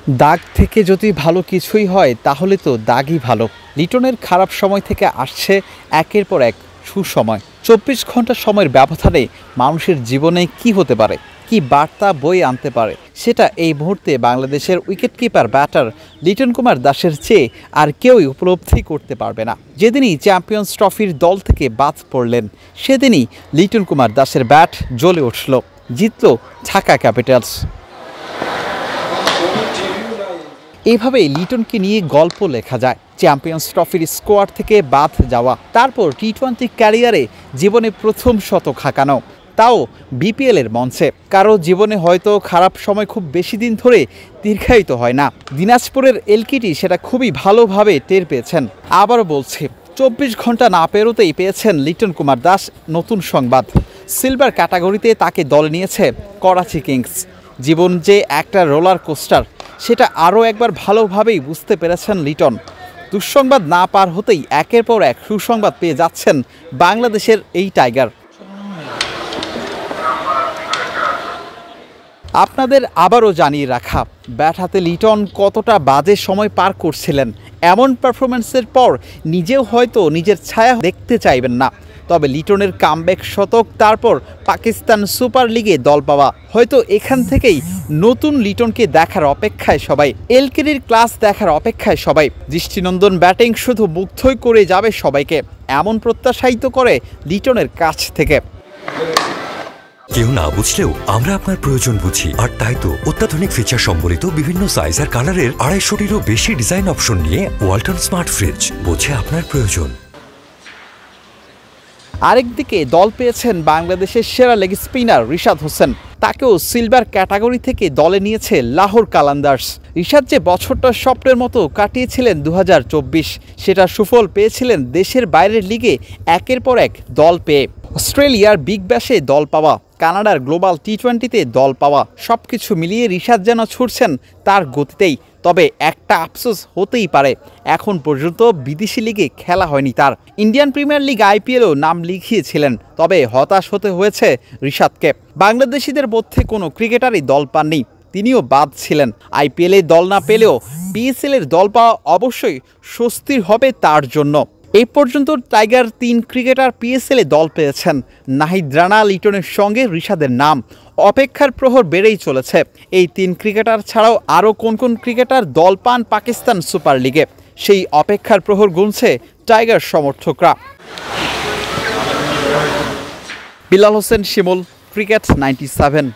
দাগ থেকে যদি ভালো কিছুই হয় তাহলে তো দাগই ভালো। লিটনের খারাপ সময় থেকে আসছে একের পর এক সুসময়। ২৪ ঘন্টা সময়ের ব্যবধানে মানুষের জীবনে কি হতে পারে, কি বার্তা বয়ে আনতে পারে, সেটা এই মুহূর্তে বাংলাদেশের উইকেটকিপার ব্যাটার লিটন কুমার দাসের চেয়ে আর কেউই উপলব্ধি করতে পারবে না। যেদিনই চ্যাম্পিয়ন্স ট্রফির দল থেকে বাদ পড়লেন, সেদিনই লিটন কুমার দাসের ব্যাট জ্বলে উঠল, জিতল ঢাকা ক্যাপিটালস। এইভাবেই লিটনকে নিয়ে গল্প লেখা যায়। চ্যাম্পিয়ন্স ট্রফির স্কোয়াড থেকে বাদ যাওয়া, তারপর টি-20 ক্যারিয়ারে জীবনে প্রথম শতক হাঁকানো, তাও বিপিএলের মঞ্চে। কারো জীবনে হয়তো খারাপ সময় খুব বেশি দিন ধরে দীর্ঘায়িত হয় না। দিনাজপুরের এলকিটি সেটা খুবই ভালোভাবে টের পেয়েছেন। আবারও বলছি, ২৪ ঘন্টা না পেরোতেই পেয়েছেন লিটন কুমার দাস নতুন সংবাদ। সিলভার ক্যাটাগরিতে তাকে দলে নিয়েছে করাচি কিংস। জীবন যে একটা রোলার কোস্টার, সেটা আরও একবার ভালোভাবেই বুঝতে পেরেছেন লিটন। দুঃসংবাদ না পার হতেই একের পর এক সুসংবাদ পেয়ে যাচ্ছেন বাংলাদেশের এই টাইগার। আপনাদের আবারও জানিয়ে রাখা, ব্যাট হাতে লিটন কতটা বাজে সময় পার করছিলেন। এমন পারফরমেন্সের পর নিজেও হয়তো নিজের ছায়া দেখতে চাইবেন না। তবে লিটনের কামব্যাক শতক, তারপর পাকিস্তান সুপার লিগে দল পাওয়া, হয়তো এখান থেকেই নতুন লিটনকে দেখার অপেক্ষায় সবাই। এলকেডির ক্লাস দেখার অপেক্ষায় সবাই। দৃষ্টিনন্দন ব্যাটিং শুধু মুগ্ধই করে যাবে সবাইকে, এমন প্রত্যাশায়িত করে লিটনের কাছ থেকে। কেউ না বুঝলেও আমরা আপনার প্রয়োজন বুঝি, আর তাই তো অত্যাধুনিক ফিচার সম্বলিত বিভিন্ন সাইজ আর কালারের ২৫০টিরও বেশি ডিজাইন অপশন নিয়ে ওয়ালটন স্মার্ট ফ্রিজ বোঝে আপনার প্রয়োজন। আরেকদিকে দল পেয়েছেন বাংলাদেশের সেরা লেগ স্পিনার রিশাদ হোসেন। তাকেও সিলভার ক্যাটাগরি থেকে দলে নিয়েছে লাহোর কালান্দার্স। রিশাদ যে বছরটা স্বপ্নের মতো কাটিয়েছিলেন ২০২৪, সেটা সুফল পেয়েছিলেন দেশের বাইরের লিগে একের পর এক দল পেয়ে। অস্ট্রেলিয়ার বিগ ব্যাশে দল পাওয়া, কানাডার গ্লোবাল টি-20তে দল পাওয়া, সবকিছু মিলিয়ে রিশাদ যেন ছুটছেন তার গতিতেই। তবে একটা আফসোস হতেই পারে, এখন পর্যন্ত বিদেশি লিগে খেলা হয়নি তার। ইন্ডিয়ান প্রিমিয়ার লিগ আইপিএলও নাম লিখিয়েছিলেন, তবে হতাশ হতে হয়েছে রিশাদকে। বাংলাদেশিদের মধ্যে কোনো ক্রিকেটারই দল পাননি, তিনিও বাদ ছিলেন। আইপিএলে দল না পেলেও পিএসএলের দল পাওয়া অবশ্যই স্বস্তির হবে তার জন্য। এই পর্যন্ত টাইগার ৩ ক্রিকেটার পিএসএলে দল পেয়েছেন। নাহিদ রানা, লিটনের সঙ্গে রিশাদের নাম। অপেক্ষার প্রহর বেড়েই চলেছে। এই ৩ ক্রিকেটার ছাড়াও আরও কোন কোন ক্রিকেটার দল পান পাকিস্তান সুপার লিগে, সেই অপেক্ষার প্রহর গুনছে টাইগার সমর্থকরা। বিলাল হোসেন শিমুল, ক্রিকেট 97।